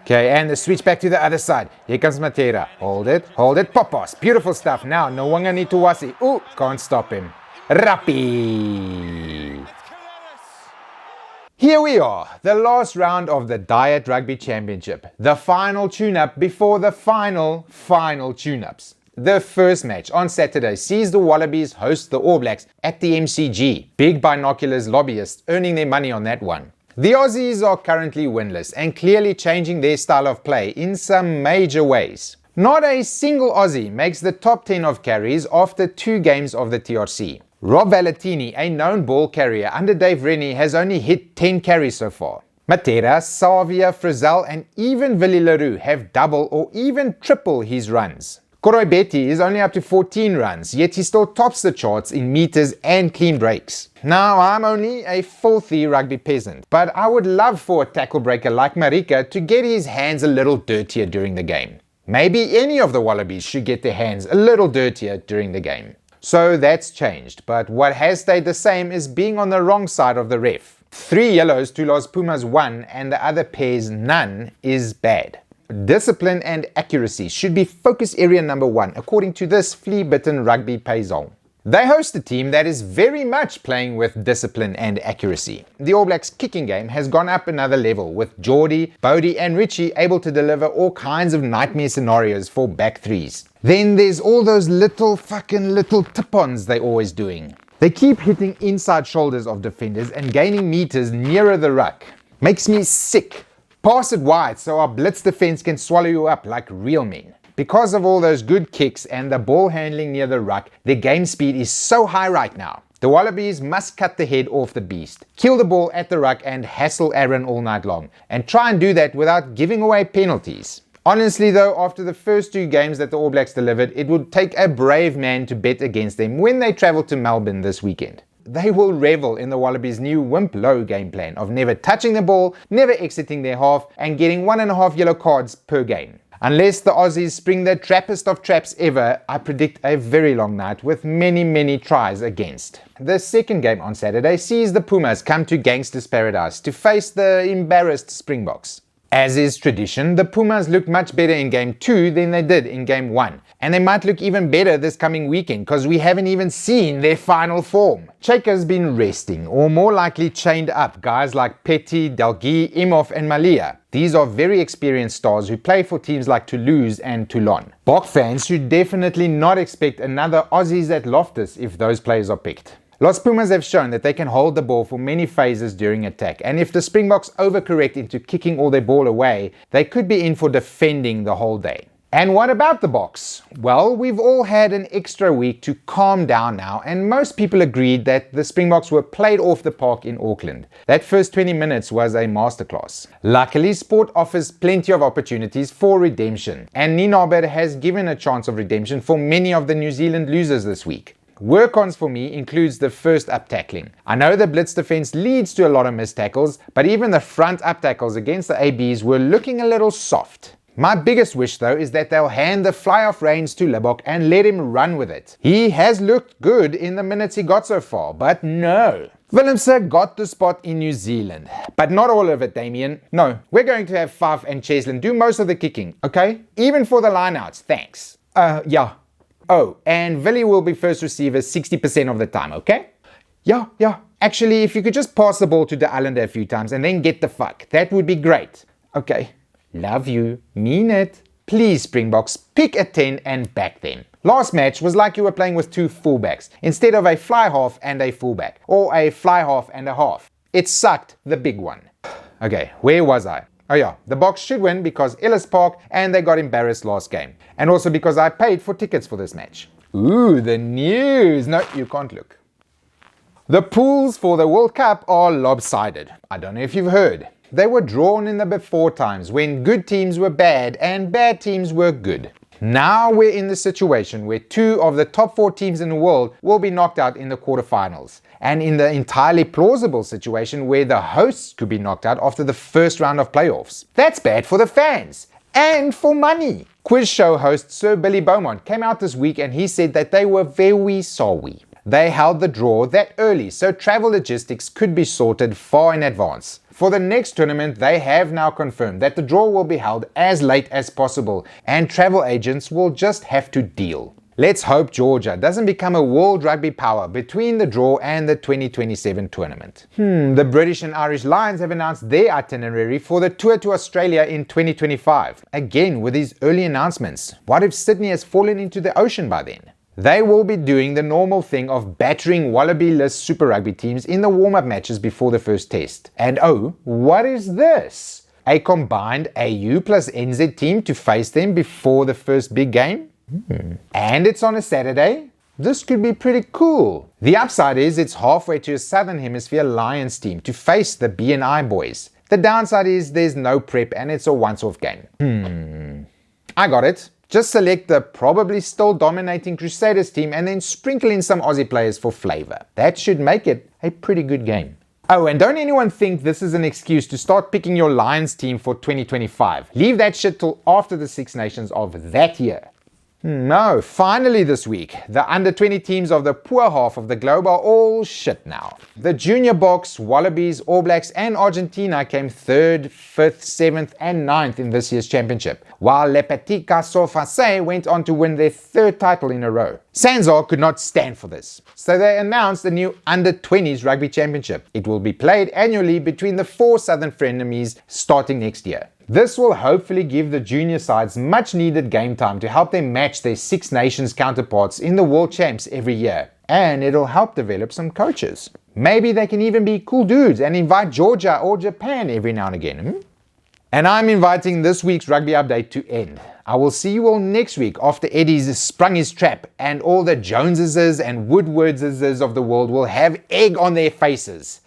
Okay, and the switch back to the other side. Here comes Matera. Hold it, Popos. Beautiful stuff. Now, no one need to wasi. Ooh, can't stop him. Rappi. Here we are, the last round of the Diet Rugby Championship. The final tune-up before the final tune-ups. The first match on Saturday sees the Wallabies host the All Blacks at the MCG. Big binoculars lobbyists earning their money on that one. The Aussies are currently winless and clearly changing their style of play in some major ways. Not a single Aussie makes the top 10 of carries after 2 games of the TRC. Rob Valentini, a known ball carrier under Dave Rennie, has only hit 10 carries so far. Matera, Savia, Frizzell and even Willie Leroux have double or even triple his runs. Koroi Betty is only up to 14 runs, yet he still tops the charts in meters and clean breaks. Now, I'm only a filthy rugby peasant, but I would love for a tackle breaker like Marika to get his hands a little dirtier during the game. Maybe any of the Wallabies should get their hands a little dirtier during the game. So that's changed, but what has stayed the same is being on the wrong side of the ref. 3 yellows to Los Pumas 1 and the other pair's none is bad. Discipline and accuracy should be focus area number 1 according to this flea-bitten rugby paysan. They host a team that is very much playing with discipline and accuracy. The All Blacks kicking game has gone up another level with Geordie, Bodie and Richie able to deliver all kinds of nightmare scenarios for back threes. Then there's all those little tip-ons they're always doing. They keep hitting inside shoulders of defenders and gaining meters nearer the ruck. Makes me sick. Pass it wide so our blitz defense can swallow you up like real men. Because of all those good kicks and the ball handling near the ruck, their game speed is so high right now. The Wallabies must cut the head off the beast, kill the ball at the ruck and hassle Aaron all night long, and try and do that without giving away penalties. Honestly though, after the first 2 games that the All Blacks delivered, it would take a brave man to bet against them when they travel to Melbourne this weekend. They will revel in the Wallabies' new wimp-low game plan of never touching the ball, never exiting their half, and getting 1.5 yellow cards per game. Unless the Aussies spring the trappest of traps ever, I predict a very long night with many tries against. The second game on Saturday sees the Pumas come to Gangsters Paradise to face the embarrassed Springboks. As is tradition, the Pumas looked much better in Game 2 than they did in Game 1. And they might look even better this coming weekend because we haven't even seen their final form. Cheka's been resting, or more likely chained up, guys like Petty, Delgi, Imhoff and Malia. These are very experienced stars who play for teams like Toulouse and Toulon. Bok fans should definitely not expect another Aussies at Loftus if those players are picked. Los Pumas have shown that they can hold the ball for many phases during attack, and if the Springboks overcorrect into kicking all their ball away, they could be in for defending the whole day. And what about the Boks? Well, we've all had an extra week to calm down now, and most people agreed that the Springboks were played off the park in Auckland. That first 20 minutes was a masterclass. Luckily, sport offers plenty of opportunities for redemption, and Ninaber has given a chance of redemption for many of the New Zealand losers this week. Work-ons for me includes the first up tackling. I know the blitz defense leads to a lot of missed tackles, but even the front up tackles against the ABs were looking a little soft. My biggest wish though is that they'll hand the fly-off reins to Lebok and let him run with it. He has looked good in the minutes he got so far, but no. Willemse got the spot in New Zealand, but not all of it, Damien. No, we're going to have Faf and Cheslin do most of the kicking, okay? Even for the lineouts, thanks. Yeah. Oh, and Willie will be first receiver 60% of the time, okay? Yeah. Actually, if you could just pass the ball to the Islander a few times and then get the fuck, that would be great. Okay. Love you. Mean it. Please, Springboks, pick a 10 and back them. Last match was like you were playing with 2 fullbacks instead of a fly half and a fullback, or a fly half and a half. It sucked, the big one. Okay, where was I? Oh yeah, the Boks should win because Ellis Park and they got embarrassed last game. And also because I paid for tickets for this match. Ooh, the news! No, you can't look. The pools for the World Cup are lopsided. I don't know if you've heard. They were drawn in the before times when good teams were bad and bad teams were good. Now we're in the situation where 2 of the top 4 teams in the world will be knocked out in the quarterfinals. And in the entirely plausible situation where the hosts could be knocked out after the first round of playoffs. That's bad for the fans. And for money. Quiz show host Sir Billy Beaumont came out this week and he said that they were very sorry. They held the draw that early so travel logistics could be sorted far in advance. For the next tournament, they have now confirmed that the draw will be held as late as possible and travel agents will just have to deal. Let's hope Georgia doesn't become a world rugby power between the draw and the 2027 tournament. The British and Irish Lions have announced their itinerary for the tour to Australia in 2025. Again with these early announcements. What if Sydney has fallen into the ocean by then? They will be doing the normal thing of battering Wallaby-less Super Rugby teams in the warm-up matches before the first test. And oh, what is this? A combined AU plus NZ team to face them before the first big game? And it's on a Saturday? This could be pretty cool. The upside is it's halfway to a Southern Hemisphere Lions team to face the BNI boys. The downside is there's no prep and it's a once-off game. I got it. Just select the probably still dominating Crusaders team and then sprinkle in some Aussie players for flavor. That should make it a pretty good game. Oh, and don't anyone think this is an excuse to start picking your Lions team for 2025. Leave that shit till after the Six Nations of that year. No, finally this week, the under-20 teams of the poor half of the globe are all shit now. The Junior Boks, Wallabies, All Blacks and Argentina came 3rd, 5th, 7th and 9th in this year's championship, while Les Petits Garçons Français went on to win their 3rd title in a row. Sanzar could not stand for this, so they announced a new under-20s Rugby Championship. It will be played annually between the 4 Southern frenemies starting next year. This will hopefully give the junior sides much needed game time to help them match their Six Nations counterparts in the World Champs every year. And it'll help develop some coaches. Maybe they can even be cool dudes and invite Georgia or Japan every now and again. And I'm inviting this week's rugby update to end. I will see you all next week after Eddie's sprung his trap and all the Joneses and Woodwardses of the world will have egg on their faces.